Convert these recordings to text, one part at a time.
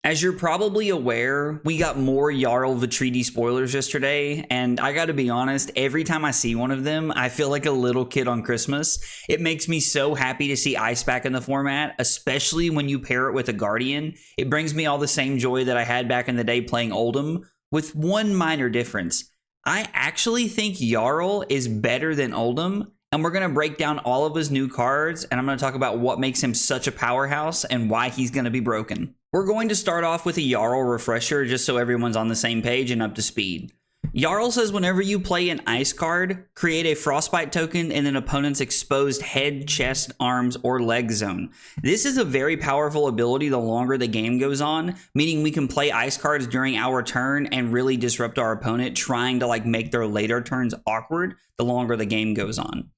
As you're probably aware, we got more Jarl Vetreidi spoilers yesterday, and I gotta be honest, every time I see one of them, I feel like a little kid on Christmas. It makes me so happy to see Ice back in the format, especially when you pair it with a Guardian. It brings me all the same joy that I had back in the day playing Oldhim, with one minor difference. I actually think Jarl is better than Oldhim, and we're going to break down all of his new cards, and I'm going to talk about what makes him such a powerhouse and why he's going to be broken. We're going to start off with a Jarl refresher just so everyone's on the same page and up to speed. Jarl says whenever you play an ice card, create a frostbite token in an opponent's exposed head, chest, arms, or leg zone. This is a very powerful ability the longer the game goes on, meaning we can play ice cards during our turn and really disrupt our opponent, trying to make their later turns awkward the longer the game goes on.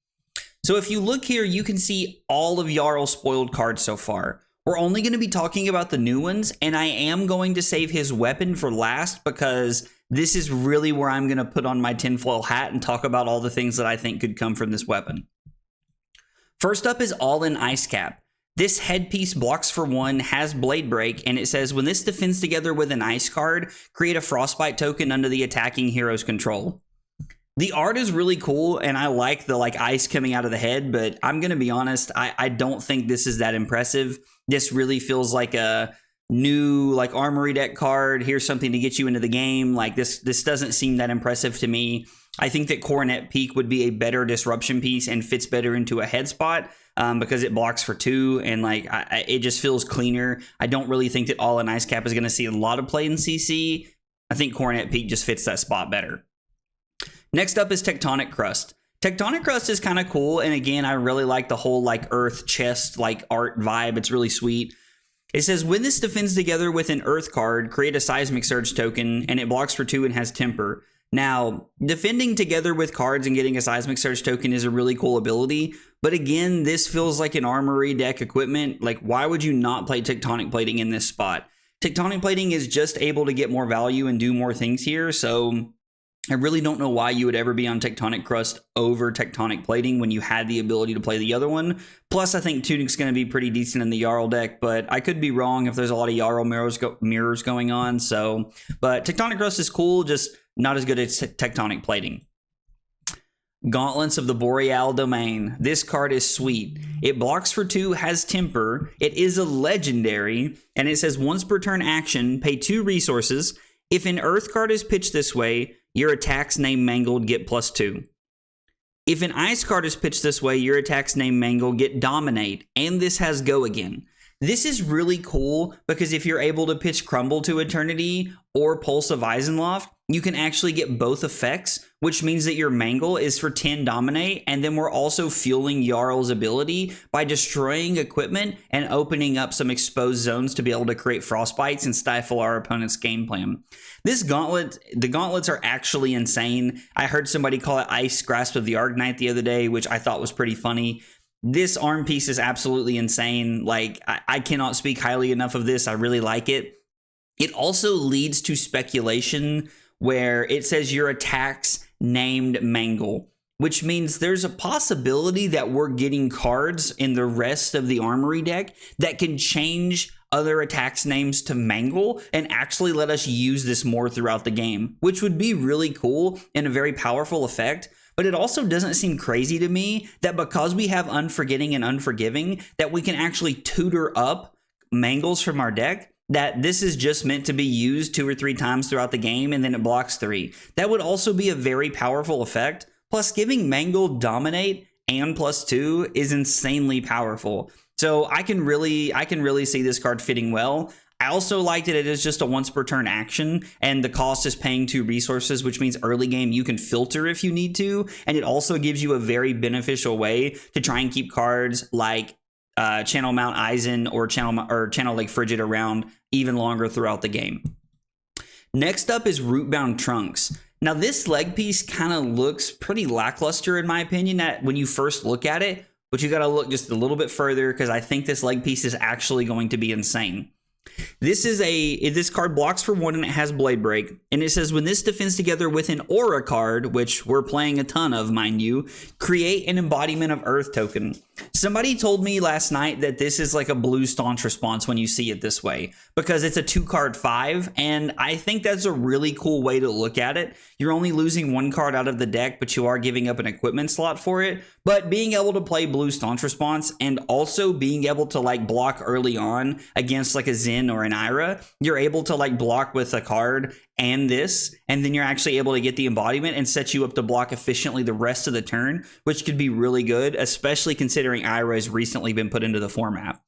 So if you look here, you can see all of Jarl's spoiled cards so far. We're only going to be talking about the new ones, and I am going to save his weapon for last because this is really where I'm going to put on my tinfoil hat and talk about all the things that I think could come from this weapon. First up is All-In Ice Cap. This headpiece blocks for 1, has Blade Break, and it says when this defends together with an ice card, create a Frostbite token under the attacking hero's control. The art is really cool, and I like the ice coming out of the head, but I'm going to be honest, I don't think this is that impressive. This really feels like a new armory deck card. Here's something to get you into the game. This doesn't seem that impressive to me. I think that Coronet Peak would be a better disruption piece and fits better into a head spot because it blocks for 2, and it just feels cleaner. I don't really think that All-In Ice Cap is going to see a lot of play in CC. I think Coronet Peak just fits that spot better. Next up is Tectonic Crust. Tectonic Crust is kind of cool, and again, I really like the whole earth chest art vibe. It's really sweet. It says when this defends together with an earth card, create a Seismic Surge token, and it blocks for 2 and has Temper. Now, defending together with cards and getting a Seismic Surge token is a really cool ability, but again, this feels like an armory deck equipment. Why would you not play Tectonic Plating in this spot? Tectonic Plating is just able to get more value and do more things here, so I really don't know why you would ever be on Tectonic Crust over Tectonic Plating when you had the ability to play the other one. Plus, I think Tunic's going to be pretty decent in the Jarl deck, but I could be wrong if there's a lot of Jarl mirrors going on. But Tectonic Crust is cool, just not as good as Tectonic Plating. Gauntlets of the Boreal Domain. This card is sweet. It blocks for 2, has Temper. It is a legendary, and it says once per turn action, pay 2 resources. If an Earth card is pitched this way, your attacks named Mangled get +2. If an Ice card is pitched this way, your attacks named Mangled get Dominate, and this has Go Again. This is really cool because if you're able to pitch Crumble to Eternity or Pulse of Eisenloft, you can actually get both effects, which means that your Mangle is for 10 Dominate, and then we're also fueling Jarl's ability by destroying equipment and opening up some exposed zones to be able to create Frostbites and stifle our opponent's game plan. This gauntlet, the gauntlets are actually insane. I heard somebody call it Ice Grasp of the Argnite the other day, which I thought was pretty funny. This arm piece is absolutely insane. I cannot speak highly enough of this. I really like it. It also leads to speculation where it says your attacks named Mangle, which means there's a possibility that we're getting cards in the rest of the armory deck that can change other attacks names to Mangle and actually let us use this more throughout the game, which would be really cool and a very powerful effect. But it also doesn't seem crazy to me that because we have Unforgetting and Unforgiving, that we can actually tutor up Mangles from our deck, that this is just meant to be used 2 or 3 times throughout the game and then it blocks 3. That would also be a very powerful effect. Plus, giving Mangle Dominate and +2 is insanely powerful. So I can really see this card fitting well. I also like that it is just a once per turn action, and the cost is paying 2 resources, which means early game you can filter if you need to, and it also gives you a very beneficial way to try and keep cards like Channel Mount Eisen or Channel Lake Frigid around even longer throughout the game. Next up is Rootbound Trunks. Now this leg piece kind of looks pretty lackluster in my opinion when you first look at it, but you got to look just a little bit further because I think this leg piece is actually going to be insane. This card blocks for 1 and it has Blade Break, and it says when this defends together with an Aura card, which we're playing a ton of, mind you, create an Embodiment of Earth token. Somebody told me last night that this is like a blue staunch response when you see it this way, because it's a 2-card 5, and I think that's a really cool way to look at it. You're only losing 1 card out of the deck, but you are giving up an equipment slot for it. But being able to play blue staunch response and also being able to like block early on against like a Zen or an Ira, you're able to like block with a card and this, and then you're actually able to get the embodiment and set you up to block efficiently the rest of the turn, which could be really good, especially considering Ira has recently been put into the format.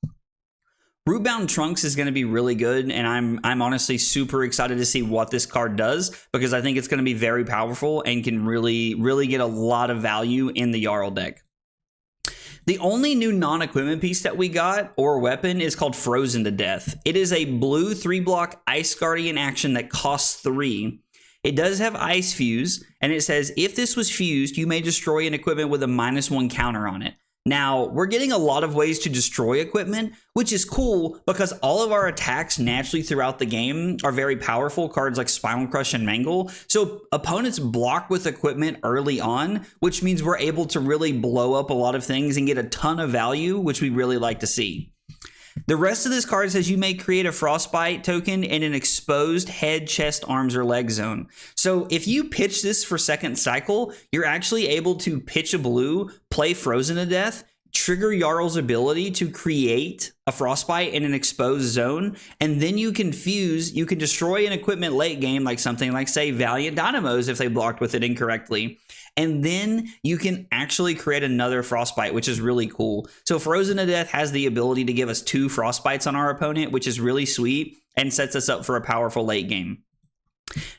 Rootbound Trunks is going to be really good, and I'm honestly super excited to see what this card does, because I think it's going to be very powerful and can really get a lot of value in the Jarl deck. The only new non-equipment piece that we got, or weapon, is called Frozen to Death. It is a blue 3-block Ice Guardian action that costs 3. It does have Ice Fuse, and it says, if this was fused, you may destroy an equipment with a -1 counter on it. Now, we're getting a lot of ways to destroy equipment, which is cool because all of our attacks naturally throughout the game are very powerful, cards like Spinal Crush and Mangle. So opponents block with equipment early on, which means we're able to really blow up a lot of things and get a ton of value, which we really like to see. The rest of this card says you may create a Frostbite token in an exposed head, chest, arms, or leg zone. So if you pitch this for second cycle, you're actually able to pitch a blue, play Frozen to Death, trigger Jarl's ability to create a Frostbite in an exposed zone, and then you can fuse, you can destroy an equipment late game, like something like, say, Valiant Dynamos if they blocked with it incorrectly. And then you can actually create another Frostbite, which is really cool. So Frozen to Death has the ability to give us 2 Frostbites on our opponent, which is really sweet and sets us up for a powerful late game.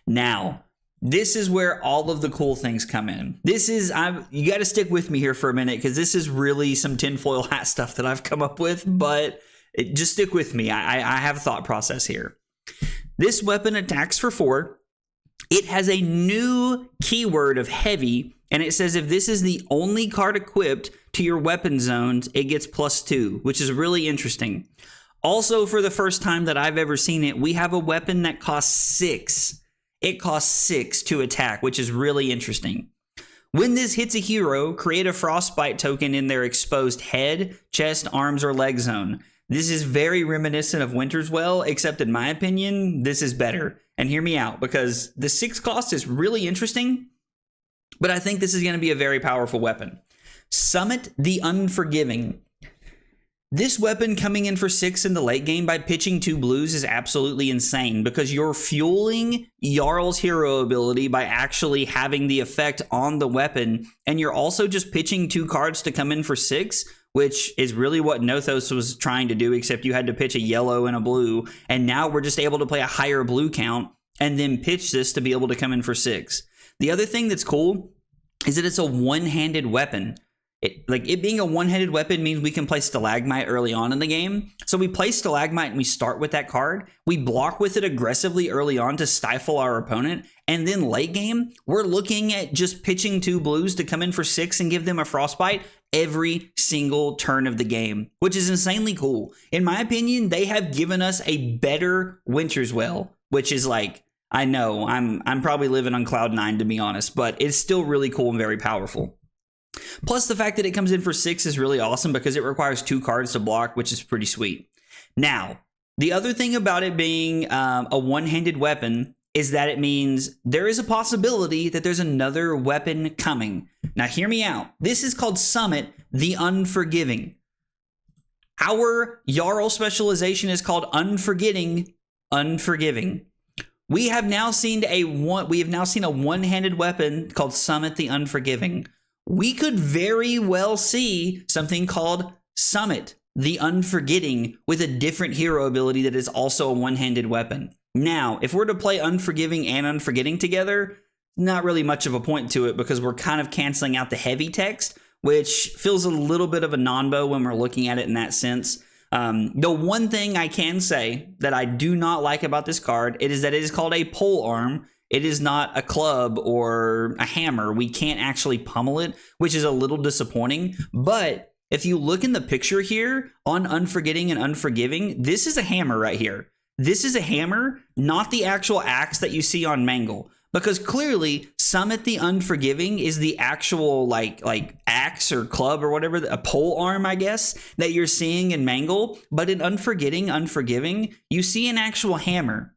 Now, this is where all of the cool things come in. This is, you got to stick with me here for a minute, because this is really some tinfoil hat stuff that I've come up with, but just stick with me. I have a thought process here. This weapon attacks for 4. It has a new keyword of heavy, and it says if this is the only card equipped to your weapon zones, it gets +2, which is really interesting. Also, for the first time that I've ever seen it, we have a weapon that costs 6. It costs 6 to attack, which is really interesting. When this hits a hero, create a Frostbite token in their exposed head, chest, arms, or leg zone. This is very reminiscent of Winter's Well, except in my opinion, this is better. And hear me out, because the 6 cost is really interesting, but I think this is going to be a very powerful weapon. Summit the Unforgiving. This weapon coming in for 6 in the late game by pitching 2 blues is absolutely insane, because you're fueling Jarl's hero ability by actually having the effect on the weapon, and you're also just pitching 2 cards to come in for 6, which is really what Nothos was trying to do, except you had to pitch a yellow and a blue, and now we're just able to play a higher blue count and then pitch this to be able to come in for 6. The other thing that's cool is that it's a one-handed weapon. It being a one-handed weapon means we can play Stalagmite early on in the game. So we play Stalagmite and we start with that card. We block with it aggressively early on to stifle our opponent. And then late game, we're looking at just pitching 2 blues to come in for 6 and give them a Frostbite every single turn of the game, which is insanely cool. In my opinion, they have given us a better Winter's Well, which is like, I know, I'm probably living on cloud 9 to be honest, but it's still really cool and very powerful. Plus, the fact that it comes in for 6 is really awesome because it requires 2 cards to block, which is pretty sweet. Now, the other thing about it being a one-handed weapon is that it means there is a possibility that there's another weapon coming. Now, hear me out. This is called Summit the Unforgiving. Our Jarl specialization is called Unforgiving. We have now seen a one-handed weapon called Summit the Unforgiving. We could very well see something called Summit the Unforgetting with a different hero ability that is also a one-handed weapon. Now, if we're to play Unforgiving and Unforgetting together, not really much of a point to it because we're kind of canceling out the heavy text, which feels a little bit of a non-bo when we're looking at it in that sense. The one thing I can say that I do not like about this card is that it is called a pole arm. It is not a club or a hammer. We can't actually pummel it, which is a little disappointing. But if you look in the picture here on Unforgetting and Unforgiving, this is a hammer right here. This is a hammer, not the actual axe that you see on Mangle. Because clearly Summit the Unforgiving is the actual like axe or club or whatever, a pole arm, I guess, that you're seeing in Mangle. But in Unforgiving, you see an actual hammer.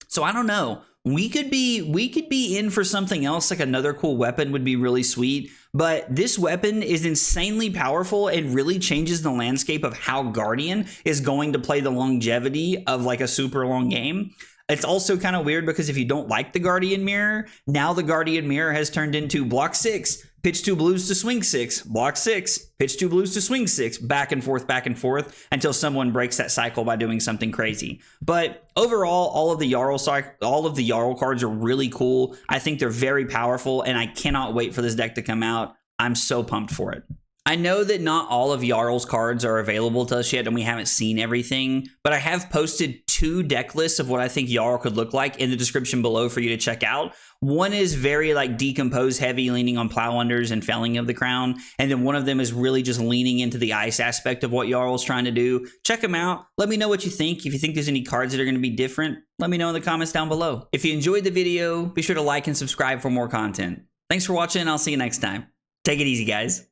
So I don't know. We could be in for something else, like another cool weapon would be really sweet. But this weapon is insanely powerful and really changes the landscape of how Guardian is going to play the longevity of like a super long game. It's also kind of weird because if you don't like the Guardian Mirror, now the Guardian Mirror has turned into block 6, pitch 2 blues to swing 6, block 6, pitch 2 blues to swing 6, back and forth until someone breaks that cycle by doing something crazy. But overall, all of the Jarl cards are really cool. I think they're very powerful, and I cannot wait for this deck to come out. I'm so pumped for it. I know that not all of Jarl's cards are available to us yet, and we haven't seen everything, but I have posted 2 deck lists of what I think Jarl could look like in the description below for you to check out. One is very like decompose heavy, leaning on plow unders and felling of the crown, and then one of them is really just leaning into the ice aspect of what Jarl's trying to do. Check them out. Let me know what you think. If you think there's any cards that are going to be different, let me know in the comments down below. If you enjoyed the video, be sure to like and subscribe for more content. Thanks for watching, and I'll see you next time. Take it easy, guys.